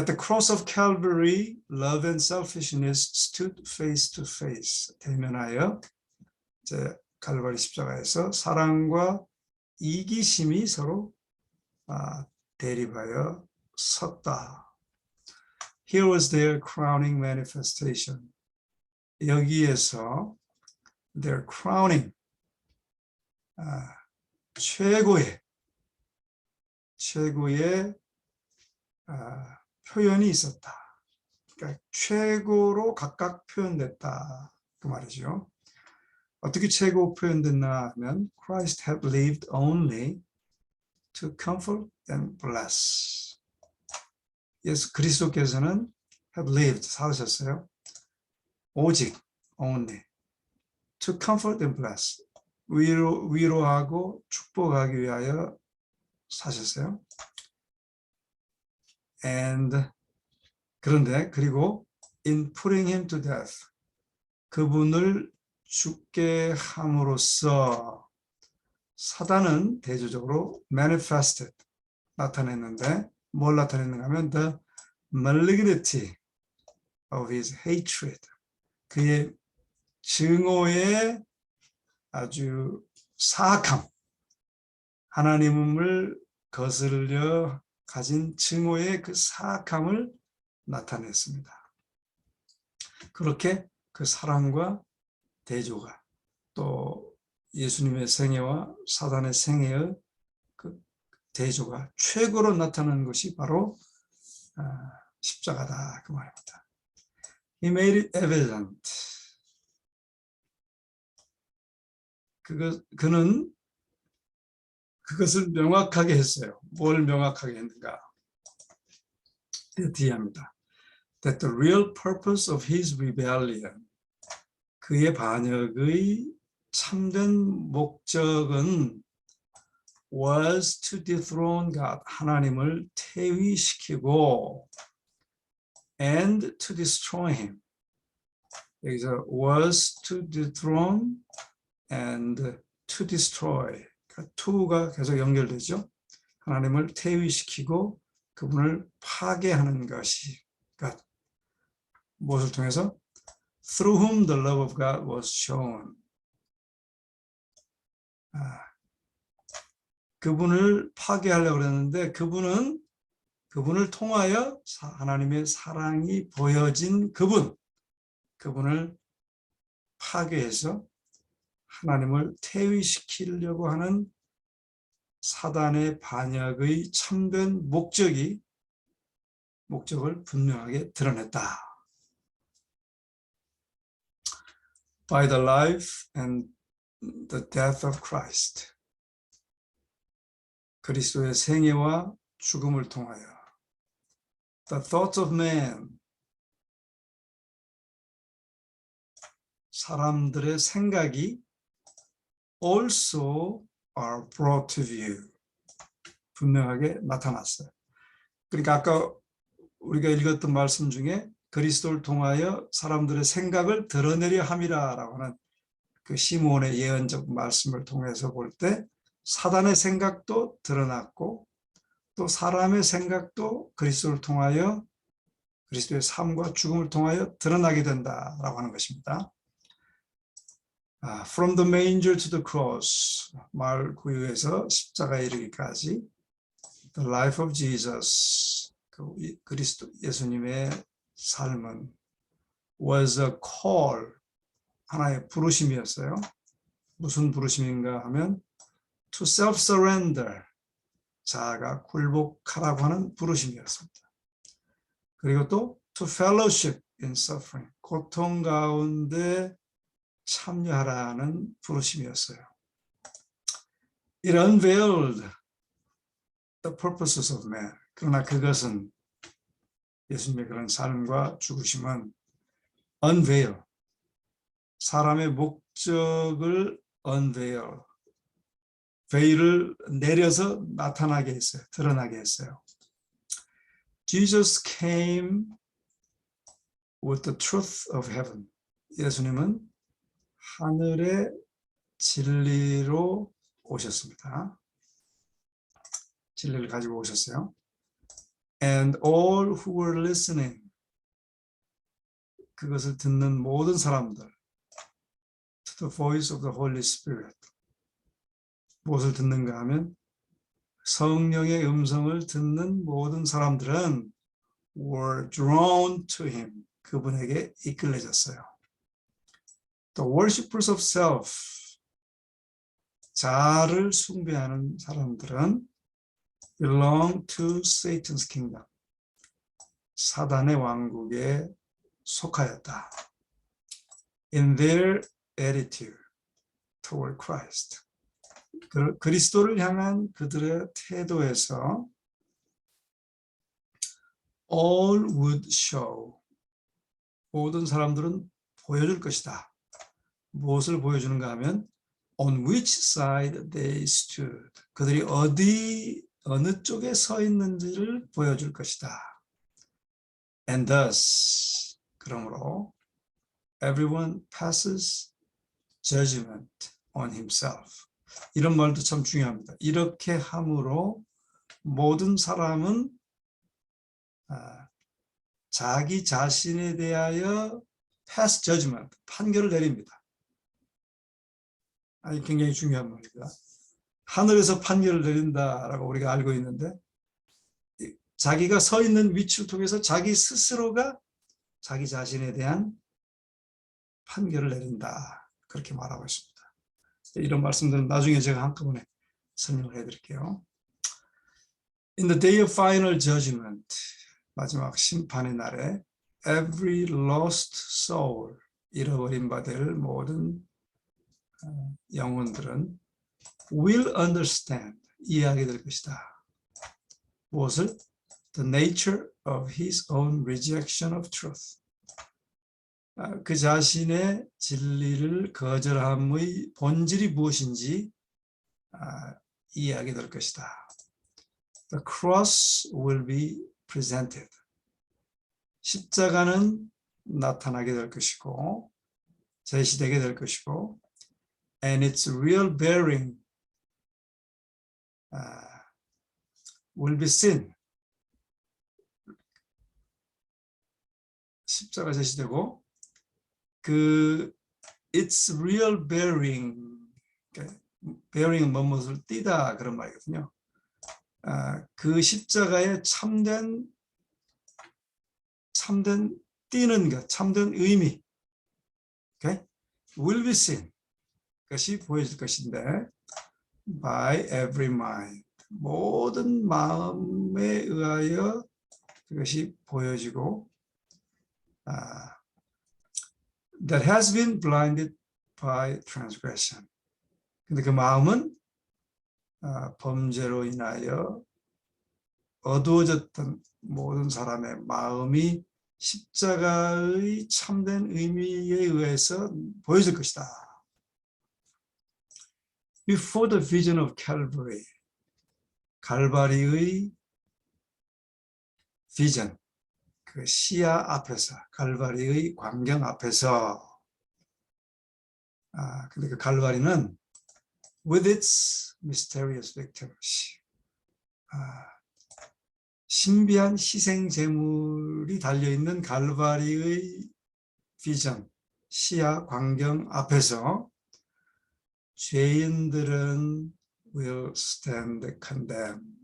At the cross of Calvary, love and selfishness stood face to face. 대면하여 이제 칼바리 십자가에서 사랑과 이기심이 서로 대립하여 섰다. Here was their crowning manifestation. 여기에서 their crowning, 최고의 표현이 있었다. 그러니까 최고로 각각 표현됐다 그 말이죠. 어떻게 최고 표현됐나 하면 Christ had lived only to comfort and bless. 예수 그리스도께서는 have lived 사셨어요. 오직 only to comfort and bless. 위로하고 축복하기 위하여 사셨어요. And 그리고 in putting him to death, 그분을 죽게 함으로써 사단은 대조적으로 manifested, 나타냈는데 뭘 나타냈는가 하면 the malignity of his hatred, 그의 증오의 아주 사악함, 하나님을 거슬려 가진 증오의 그 사악함을 나타냈습니다. 그렇게 그 사랑과 대조가 또 예수님의 생애와 사단의 생애의 그 대조가 최고로 나타나는 것이 바로 십자가다 그 말입니다. He made it evident. 그는 그것을 명확하게 했어요. 뭘 명확하게 했는가? 뒤에 합니다. That the real purpose of his rebellion, 그의 반역의 참된 목적은 was to dethrone God, 하나님을 퇴위시키고 and to destroy him. 여기서 was to dethrone and to destroy. to가 계속 연결되죠. 하나님을 퇴위시키고 그분을 파괴하는 것이 무엇을 통해서? Through whom the love of God was shown. 그분을 파괴하려고 그랬는데 그분을 통하여 하나님의 사랑이 보여진 그분을 파괴해서 하나님을 퇴위시키려고 하는 사단의 반역의 참된 목적을 분명하게 드러냈다. By the life and the death of Christ. 그리스도의 생애와 죽음을 통하여. The thoughts of man. 사람들의 생각이 also are brought to view. 분명하게 나타났어요. 그러니까 아까 우리가 읽었던 말씀 중에 그리스도를 통하여 사람들의 생각을 드러내려 함이라라고 하는 그 시므온의 예언적 말씀을 통해서 볼 때 사단의 생각도 드러났고 또 사람의 생각도 그리스도를 통하여 그리스도의 삶과 죽음을 통하여 드러나게 된다라고 하는 것입니다. From the manger to the cross, 마을 구유에서 십자가에 이르기까지 the life of Jesus, 그리스도 예수님의 삶은 was a call, 하나의 부르심이었어요. 무슨 부르심인가 하면 to self-surrender, 자아가 굴복하라고 하는 부르심이었습니다. 그리고 또 to fellowship in suffering, 고통 가운데 참여하라는 부르심이었어요. It unveiled the purposes of man. 그러나 그것은 예수님의 그런 삶과 죽으심은 unveil, 사람의 목적을 unveil, 베일을 내려서 나타나게 했어요. 드러나게 했어요. Jesus came with the truth of heaven. 예수님은 하늘의 진리로 오셨습니다. 진리를 가지고 오셨어요. and all who were listening. 그것을 듣는 모든 사람들. To the voice of the Holy Spirit. 무엇을 듣는가 하면 성령의 음성을 듣는 모든 사람들은 were drawn to him. 그분에게 이끌려졌어요. The worshippers of self. 자아를 숭배하는 사람들은 belong to Satan's kingdom. 사단의 왕국에 속하였다. In their attitude toward Christ. 그리스도를 향한 그들의 태도에서 all would show. 모든 사람들은 보여줄 것이다. 무엇을 보여주는가 하면 on which side they stood. 그들이 어느 쪽에 서 있는지를 보여줄 것이다. And thus, 그러므로 everyone passes judgment on himself. 이런 말도 참 중요합니다. 이렇게 함으로 모든 사람은 자기 자신에 대하여 pass judgment, 판결을 내립니다. 아니, 굉장히 중요한 말입니다. 하늘에서 판결을 내린다라고 우리가 알고 있는데 자기가 서 있는 위치를 통해서 자기 스스로가 자기 자신에 대한 판결을 내린다. 그렇게 말하고 있습니다. 이런 말씀들은 나중에 제가 한꺼번에 설명을 해드릴게요. In the day of final judgment, 마지막 심판의 날에 every lost soul, 잃어버린 바 될 모든 영혼들은 will understand, 이해하게 될 것이다. 무엇을? The nature of his own rejection of truth. 그 자신의 진리를 거절함의 본질이 무엇인지 이해하게 될 것이다. The cross will be presented. 십자가는 나타나게 될 것이고 제시되게 될 것이고 and its real bearing will be seen. 십자가 제시되고 그 its real bearing, bearing은 무엇을 띠다 그런 말이거든요. 그 십자가의 참된 띠는 것, 참된 의미, okay? will be seen. 그것이 보여질 것인데 by every mind, 모든 마음에 의하여 그것이 보여지고 that has been blinded by transgression. 근데 그 마음은 범죄로 인하여 어두워졌던 모든 사람의 마음이 십자가의 참된 의미에 의해서 보여질 것이다. Before the vision of Calvary, 갈바리의 비전, 그 시야 앞에서, 갈바리의 광경 앞에서, 근데 그 갈바리는 with its mysterious victims, 신비한 희생 제물이 달려있는 갈바리의 비전, 시야, 광경 앞에서 죄인들은 will stand condemned,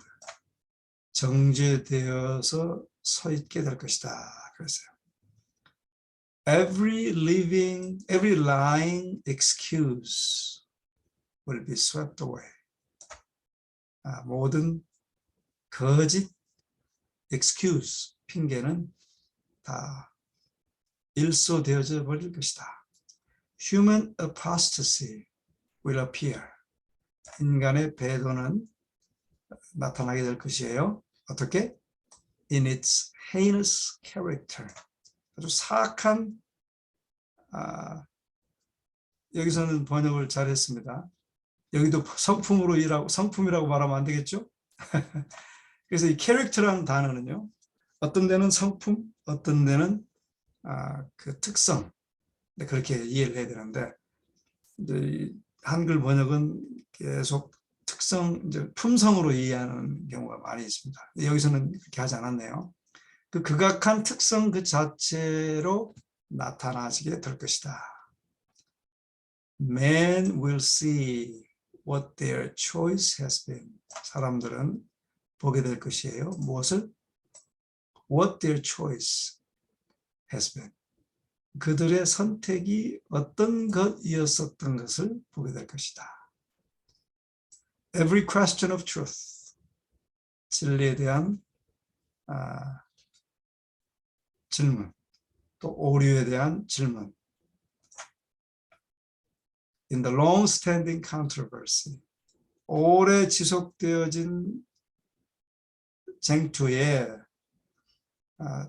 정죄되어서 서 있게 될 것이다. 그랬어요. Every lying excuse will be swept away. 모든 거짓 excuse, 핑계는 다 일소되어져 버릴 것이다. Human apostasy will appear. 인간의 배도는 나타나게 될 것이에요. 어떻게? In its heinous character. 아주 사악한, 여기서는 번역을 잘했습니다. 여기도 성품이라고 말하면 안 되겠죠? 그래서 이 캐릭터라는 단어는요, 어떤 데는 성품, 어떤 데는 그 특성, 그렇게 이해를 해야 되는데, 이제 한글 번역은 계속 특성, 이제 품성으로 이해하는 경우가 많이 있습니다. 여기서는 그렇게 하지 않았네요. 그 극악한 특성 그 자체로 나타나시게 될 것이다. Man will see what their choice has been. 사람들은 보게 될 것이에요. 무엇을? What their choice has been. 그들의 선택이 어떤 것이었었던 것을 보게 될 것이다. Every question of truth. 진리에 대한 질문, 또 오류에 대한 질문. In the long-standing controversy. 오래 지속되어진 쟁투에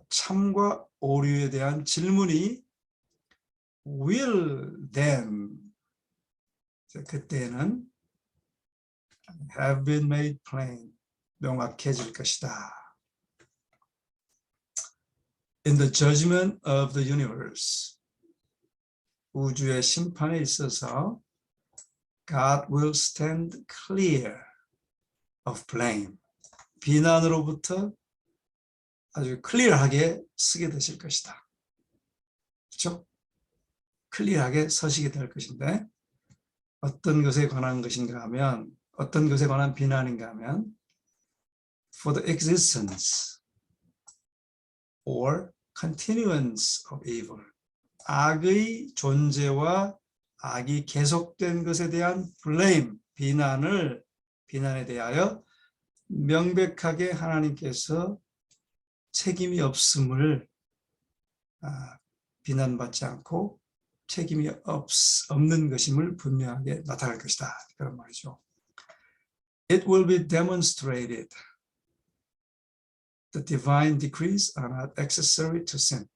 참과 오류에 대한 질문이 will then, 그때는 have been made plain, 명확해질 것이다. In the judgment of the universe, 우주의 심판에 있어서 God will stand clear of blame. 비난으로부터 아주 클리어하게 서게 되실 것이다. 그렇죠? 클리어하게 서시게 될 것인데 어떤 것에 관한 것인가 하면 어떤 것에 관한 비난인가 하면 for the existence or continuance of evil. 악의 존재와 악이 계속된 것에 대한 blame, 비난에 대하여 명백하게 하나님께서 책임이 없음을 비난받지 않고 책임이 없는 것임을 분명하게 나타날 것이다. 그런 말이죠. It will be demonstrated. The divine decrees are not accessory to sin.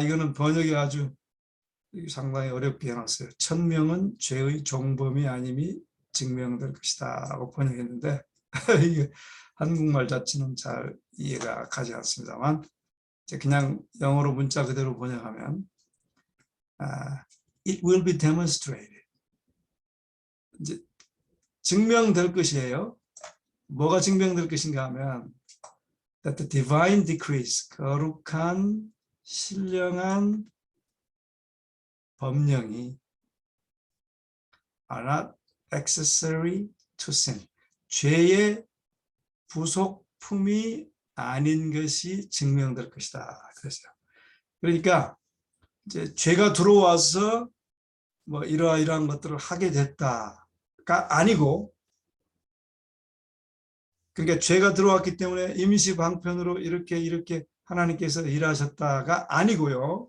이거는 번역이 아주 상당히 어렵게 해놨어요. 천명은 죄의 종범이 아님이 증명될 것이다 라고 번역했는데 이게 한국말 자체는 잘 이해가 가지 않습니다만 그냥 영어로 문자 그대로 번역하면 It will be demonstrated. 이제 증명될 것이에요. 뭐가 증명될 것인가 하면 that the divine decrees, 거룩한 신령한 법령이 are not accessory to sin. 죄의 부속품이 아닌 것이 증명될 것이다. 그랬어요. 그러니까 이제 죄가 들어와서 뭐 이러이러한 것들을 하게 됐다가 아니고, 그러니까 죄가 들어왔기 때문에 임시 방편으로 이렇게 하나님께서 일하셨다가 아니고요.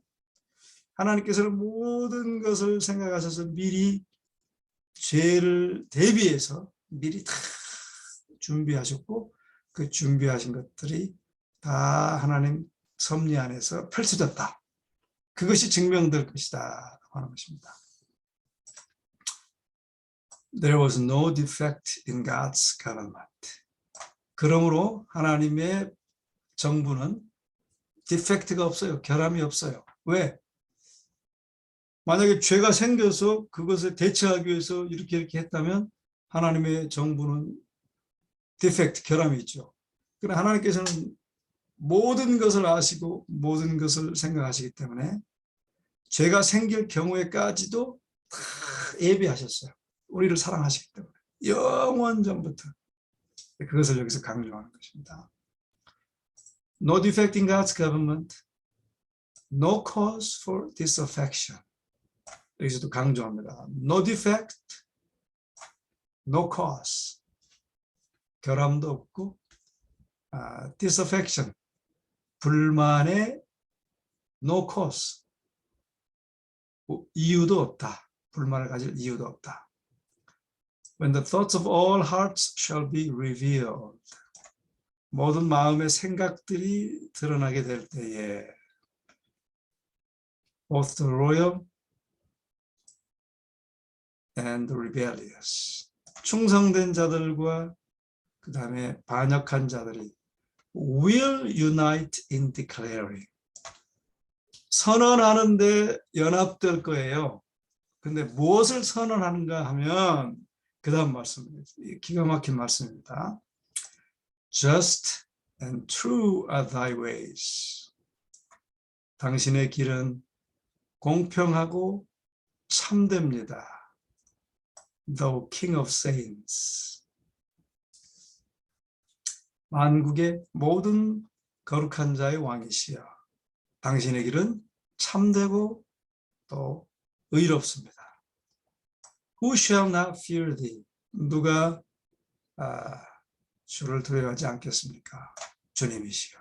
하나님께서는 모든 것을 생각하셔서 미리 죄를 대비해서 미리 다 준비하셨고 그 준비하신 것들이 다 하나님 섭리 안에서 펼쳐졌다. 그것이 증명될 것이다 하는 것입니다. There was no defect in God's government. 그러므로 하나님의 정부는 디펙트가 없어요. 결함이 없어요. 왜? 만약에 죄가 생겨서 그것에 대처하기 위해서 이렇게 했다면 하나님의 정부는 디펙트, 결함이 있죠. 그러나 하나님께서는 모든 것을 아시고 모든 것을 생각하시기 때문에 죄가 생길 경우에까지도 다 예비하셨어요. 우리를 사랑하시기 때문에 영원전부터. 그것을 여기서 강조하는 것입니다. No defect in God's government, no cause for disaffection. 여기서도 강조합니다. No defect, no cause. 결함도 없고 disaffection, 불만의 no cause. 이유도 없다. 불만을 가질 이유도 없다. When the thoughts of all hearts shall be revealed. 모든 마음의 생각들이 드러나게 될 때에 both the loyal and the rebellious. 충성된 자들과 그 다음에 반역한 자들이 will unite in declaring. 선언하는데 연합될 거예요. 근데 무엇을 선언하는가 하면 그 다음 말씀, 기가 막힌 말씀입니다. Just and true are thy ways. 당신의 길은 공평하고 참됩니다. Thou King of Saints. 만국의 모든 거룩한 자의 왕이시여. 당신의 길은 참되고 또 의롭습니다. Who shall not fear thee? 누가 주를 두려워하지 않겠습니까? 주님이시여.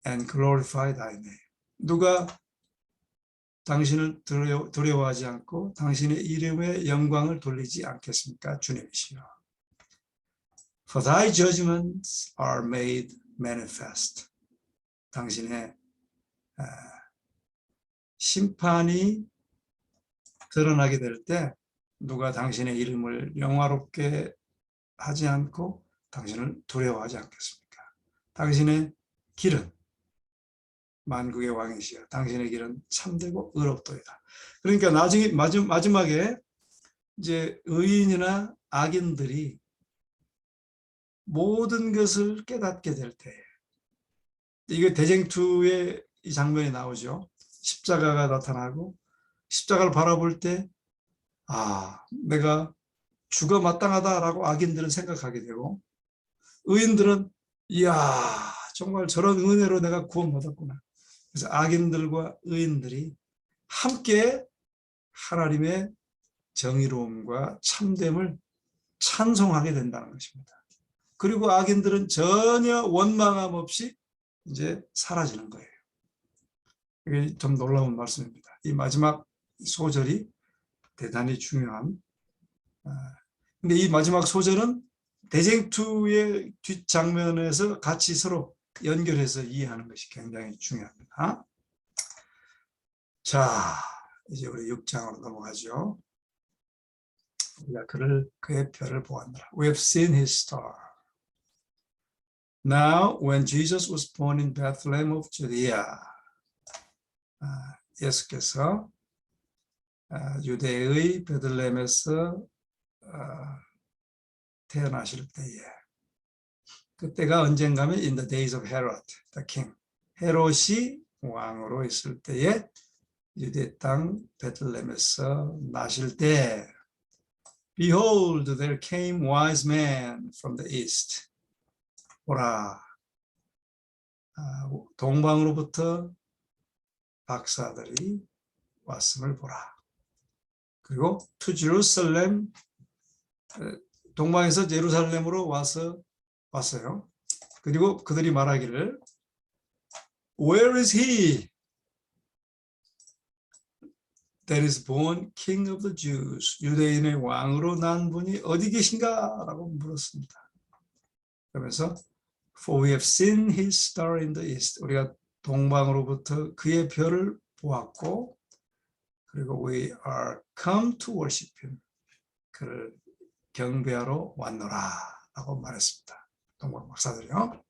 And glorify thy name. 누가 당신을 두려워하지 않고 당신의 이름의 영광을 돌리지 않겠습니까? 주님이시여. For thy judgments are made manifest. 당신의 심판이 드러나게 될 때 누가 당신의 이름을 영화롭게 하지 않고 당신을 두려워하지 않겠습니까? 당신의 길은 만국의 왕이시여. 당신의 길은 참되고 의롭도이다. 그러니까 나중에 마지막에 이제 의인이나 악인들이 모든 것을 깨닫게 될 때, 이게 대쟁투의 이 장면이 나오죠. 십자가가 나타나고 십자가를 바라볼 때 내가 죽어 마땅하다라고 악인들은 생각하게 되고, 의인들은 이야 정말 저런 은혜로 내가 구원받았구나. 그래서 악인들과 의인들이 함께 하나님의 정의로움과 참됨을 찬송하게 된다는 것입니다. 그리고 악인들은 전혀 원망함 없이 이제 사라지는 거예요. 이게 좀 놀라운 말씀입니다. 이 마지막 소절이 대단히 중요한. 근데 이 마지막 소절은 대쟁투의 뒷장면에서 같이 서로 연결해서 이해하는 것이 굉장히 중요합니다. 자, 이제 우리 6장으로 넘어가죠. 우리가 그의 별을 보았노라. We have seen his star. Now, when Jesus was born in Bethlehem of Judea, 예수께서 유대의 베들레헴에서 태어나실 때에, 그때가 언젠가면 in the days of Herod, the king. 헤롯이 왕으로 있을 때에 유대 땅 베들레헴에서 나실 때, Behold, there came wise men from the east. 보라, 동방으로부터 박사들이 왔음을 보라. 그리고 to Jerusalem, 동방에서 예루살렘으로 왔어요. 그리고 그들이 말하기를 Where is he that is born king of the Jews? 유대인의 왕으로 난 분이 어디 계신가? 라고 물었습니다. 그러면서 For we have seen his star in the east. 우리가 동방으로부터 그의 별을 보았고, 그리고 we are come to worship him. 그를 경배하러 왔노라 라고 말했습니다. 동방 박사들이요.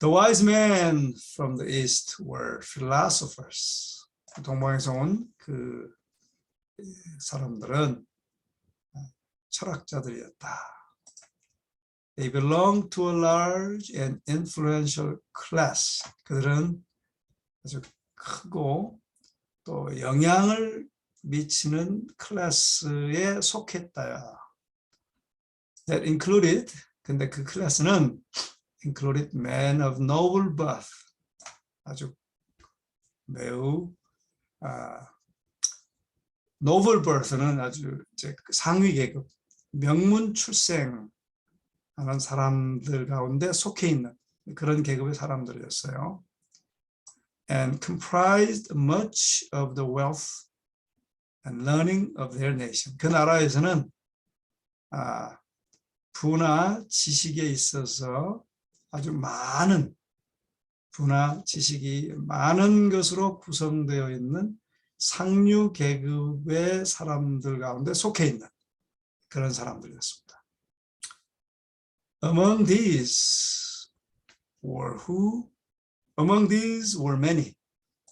The wise men from the east were philosophers. 동방에서 온 그 사람들은 철학자들이었다. They belong to a large and influential class. 그들은 아주 크고 또 영향을 미치는 클래스에 속했다. That included, 근데 그 클래스는 included men of noble birth. 아주 매우 noble birth는 아주 이제 상위 계급, 명문 출생 하는 사람들 가운데 속해 있는 그런 계급의 사람들이었어요. And comprised much of the wealth and learning of their nation. 그 나라에서는 부나 지식에 있어서 아주 많은 부나 지식이 많은 것으로 구성되어 있는 상류 계급의 사람들 가운데 속해 있는 그런 사람들이었습니다. Among these were who? Among these were many.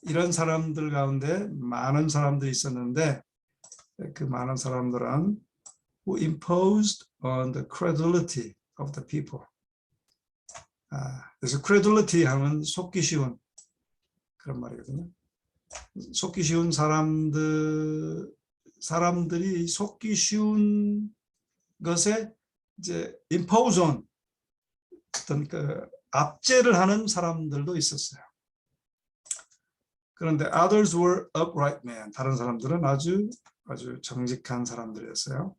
이런 사람들 가운데 많은 사람들이 있었는데 그 많은 사람들은 who imposed on the credulity of the people. 그래서 credulity 하면 속기 쉬운 그런 말이거든요. 속기 쉬운 사람들이 속기 쉬운 것에 이제 impose on 어떤 그 압제를 하는 사람들도 있었어요. 그런데 others were upright men. 다른 사람들은 아주 정직한 사람들이었어요.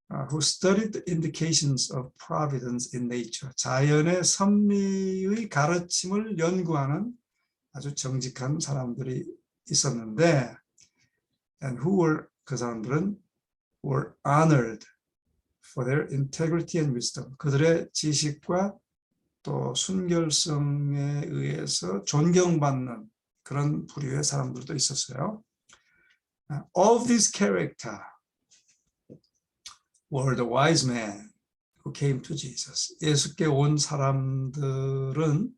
Who studied the indications of providence in nature. 자연의 섭리의 가르침을 연구하는 아주 정직한 사람들이 있었는데, and who were 그 사람들은 were honored for their integrity and wisdom. 그들의 지식과 또 순결성에 의해서 존경받는 그런 부류의 사람들도 있었어요. All of these character were the wise men who came to Jesus. 예수께 온 사람들은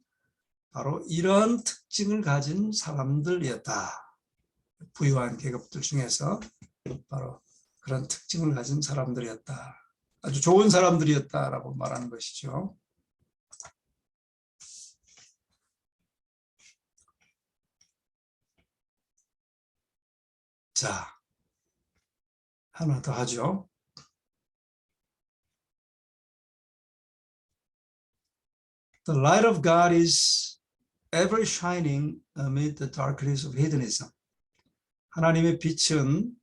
바로 이런 특징을 가진 사람들이었다. 부유한 계급들 중에서 바로 그런 특징을 가진 사람들이었다. 아주 좋은 사람들이었다라고 말하는 것이죠. 자, 하나 더 하죠. The light of God is ever shining amid the darkness of heathenism. 하나님의 빛은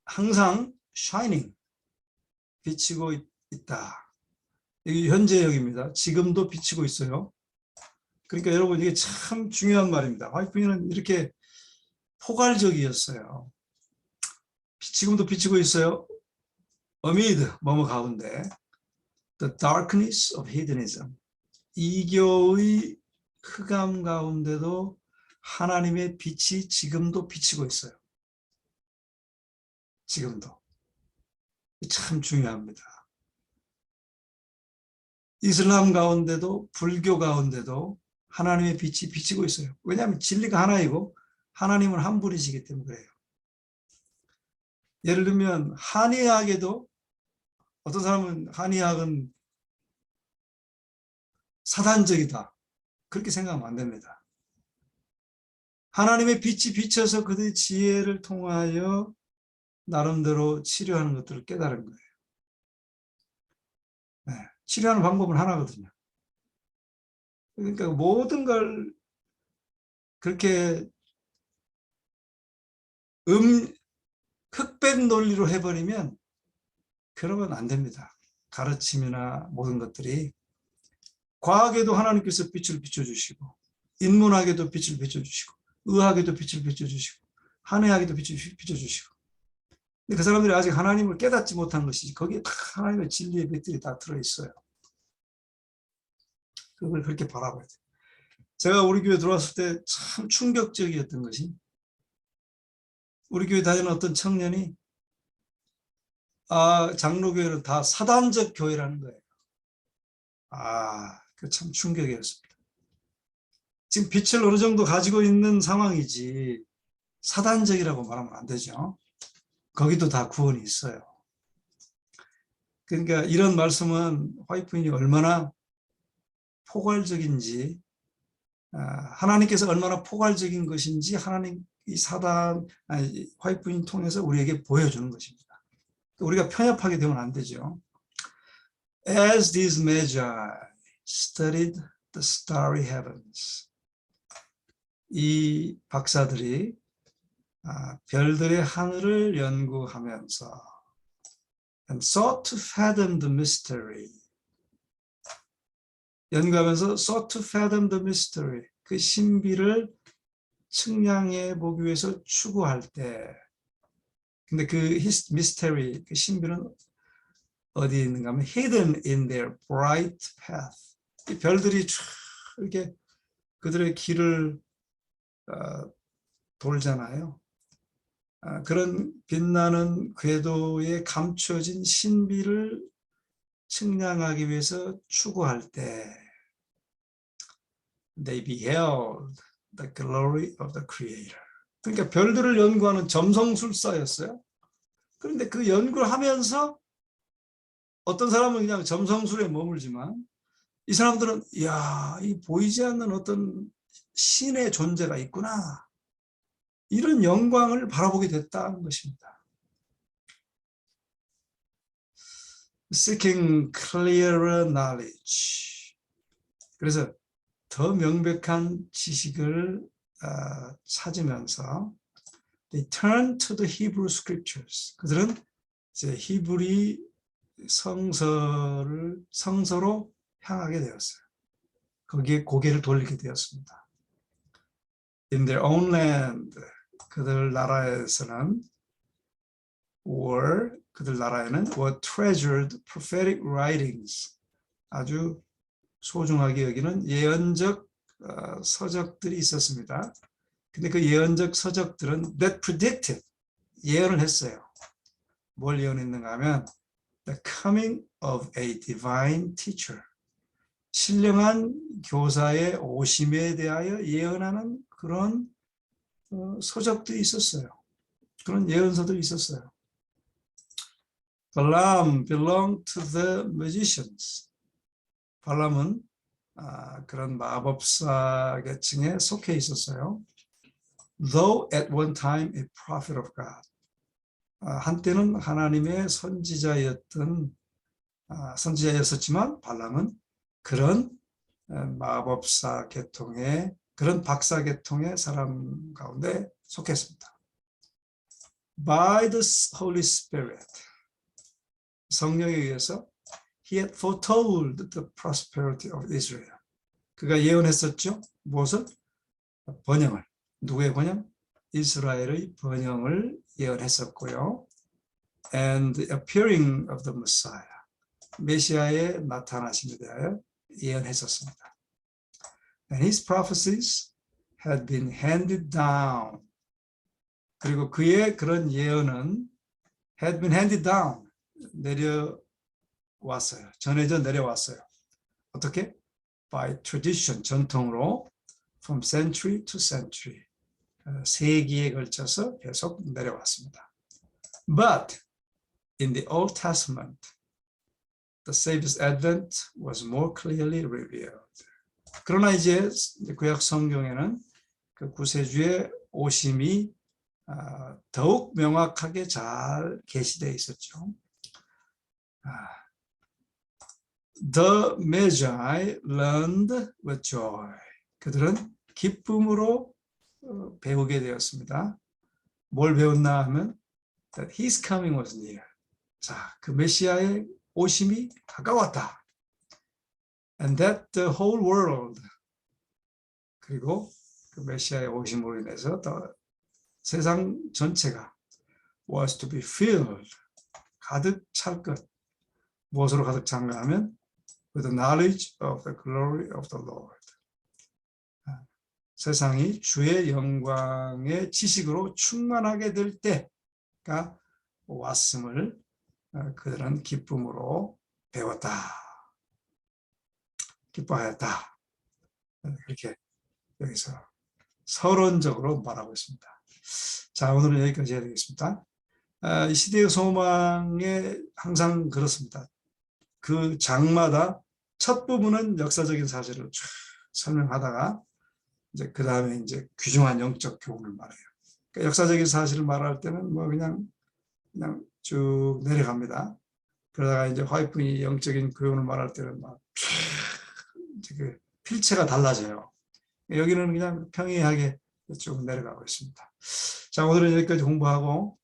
항상 shining, 비치고 있다. 이게 현재형입니다. 지금도 비치고 있어요. 그러니까 여러분 이게 참 중요한 말입니다. 화이트는 이렇게 포괄적이었어요. 지금도 비치고 있어요. amid, 뭐뭐 가운데. The darkness of heathenism. 이교의 흑암 가운데도 하나님의 빛이 지금도 비치고 있어요. 지금도. 참 중요합니다. 이슬람 가운데도 불교 가운데도 하나님의 빛이 비치고 있어요. 왜냐하면 진리가 하나이고 하나님은 한 분이시기 때문에 그래요. 예를 들면 한의학에도 어떤 사람은 한의학은 사단적이다. 그렇게 생각하면 안 됩니다. 하나님의 빛이 비쳐서 그들의 지혜를 통하여 나름대로 치료하는 것들을 깨달은 거예요. 네, 치료하는 방법은 하나거든요. 그러니까 모든 걸 그렇게 흑백 논리로 해버리면 그러면 안 됩니다. 가르침이나 모든 것들이. 과학에도 하나님께서 빛을 비춰주시고 인문학에도 빛을 비춰주시고 의학에도 빛을 비춰주시고 한의학에도 빛을 비춰주시고. 근데 그 사람들이 아직 하나님을 깨닫지 못한 것이지 거기에 다 하나님의 진리의 빛들이 다 들어있어요. 그걸 그렇게 바라봐야 돼요. 제가 우리 교회 들어왔을 때 참 충격적이었던 것이 우리 교회 다니는 어떤 청년이 장로교회는 다 사단적 교회라는 거예요. 그 참 충격이었습니다. 지금 빛을 어느 정도 가지고 있는 상황이지 사단적이라고 말하면 안 되죠. 거기도 다 구원이 있어요. 그러니까 이런 말씀은 화이트인이 얼마나 포괄적인지, 하나님께서 얼마나 포괄적인 것인지 하나님 이 화이트인 통해서 우리에게 보여주는 것입니다. 우리가 편협하게 되면 안 되죠. As these magi studied the starry heavens. 이 박사들이 별들의 하늘을 연구하면서 and sought to fathom the mystery. 연구하면서 sought to fathom the mystery. 그 신비를 측량해 보기 위해서 추구할 때, 근데 그 mystery, 그 신비는 어디에 있는가 하면 hidden in their bright path. 이 별들이 이렇게 그들의 길을 돌잖아요. 그런 빛나는 궤도에 감춰진 신비를 측량하기 위해서 추구할 때 they beheld the glory of the Creator. 그러니까 별들을 연구하는 점성술사였어요. 그런데 그 연구를 하면서 어떤 사람은 그냥 점성술에 머물지만 이 사람들은 이야, 이 보이지 않는 어떤 신의 존재가 있구나. 이런 영광을 바라보게 됐다는 것입니다. Seeking clearer knowledge. 그래서 더 명백한 지식을 찾으면서 they turn to the Hebrew scriptures. 그들은 이제 히브리 성서로 향하게 되었어요. 거기에 고개를 돌리게 되었습니다. In their own land, 그들 나라에서는 그들 나라에는 were treasured prophetic writings, 아주 소중하게 여기는 예언적 서적들이 있었습니다. 근데 그 예언적 서적들은 that predicted, 예언을 했어요. 뭘 예언했는가 하면 the coming of a divine teacher, 신령한 교사의 오심에 대하여 예언하는 그런 서적들이 있었어요. 그런 예언서들이 있었어요. Balaam belonged to the magicians. 발람은 그런 마법사 계층에 속해 있었어요. Though at one time a prophet of God. 한때는 하나님의 선지자였지만 발람은 그런 마법사 계통의 그런 박사 계통의 사람 가운데 속했습니다. By the Holy Spirit, 성령에 의해서 he had foretold the prosperity of Israel. 그가 예언했었죠. 무엇을? 번영을. 누구의 번영? 이스라엘의 번영을 예언했었고요. And the appearing of the Messiah. 메시아의 나타나심에 대하여 예언했었습니다. And his prophecies had been handed down. 그리고 그의 그런 예언은 had been handed down. 내려왔어요. 전해져 내려왔어요. 어떻게? By tradition, 전통으로 from century to century. 세기에 걸쳐서 계속 내려왔습니다. But in the Old Testament, the Savior's advent was more clearly revealed. 그러나 이제 구약 성경에는 그 구세주의 오심이 더욱 명확하게 잘 계시되어 있었죠. The Magi learned with joy. 그들은 기쁨으로 배우게 되었습니다. 뭘 배웠나 하면 that his coming was near. 자, 그 메시아의 오심이 가까웠다. And that the whole world, 그리고 그 메시아의 오심으로 인해서 세상 전체가 was to be filled, 가득 찰 것. 무엇으로 가득 찬가 하면 with the knowledge of the glory of the Lord. 세상이 주의 영광의 지식으로 충만하게 될 때가 왔음을 그들은 기쁨으로 배웠다. 기뻐하였다. 그렇게 여기서 서론적으로 말하고 있습니다. 자, 오늘은 여기까지 해야 되겠습니다. 이 시대의 소망에 항상 그렇습니다. 그 장마다 첫 부분은 역사적인 사실을 쭉 설명하다가 이제 그 다음에 이제 귀중한 영적 교훈을 말해요. 그러니까 역사적인 사실을 말할 때는 뭐 그냥 쭉 내려갑니다. 그러다가 이제 화이프니 영적인 교훈을 말할 때는 막 이제 그 필체가 달라져요. 여기는 그냥 평이하게 쭉 내려가고 있습니다. 자, 오늘은 여기까지 공부하고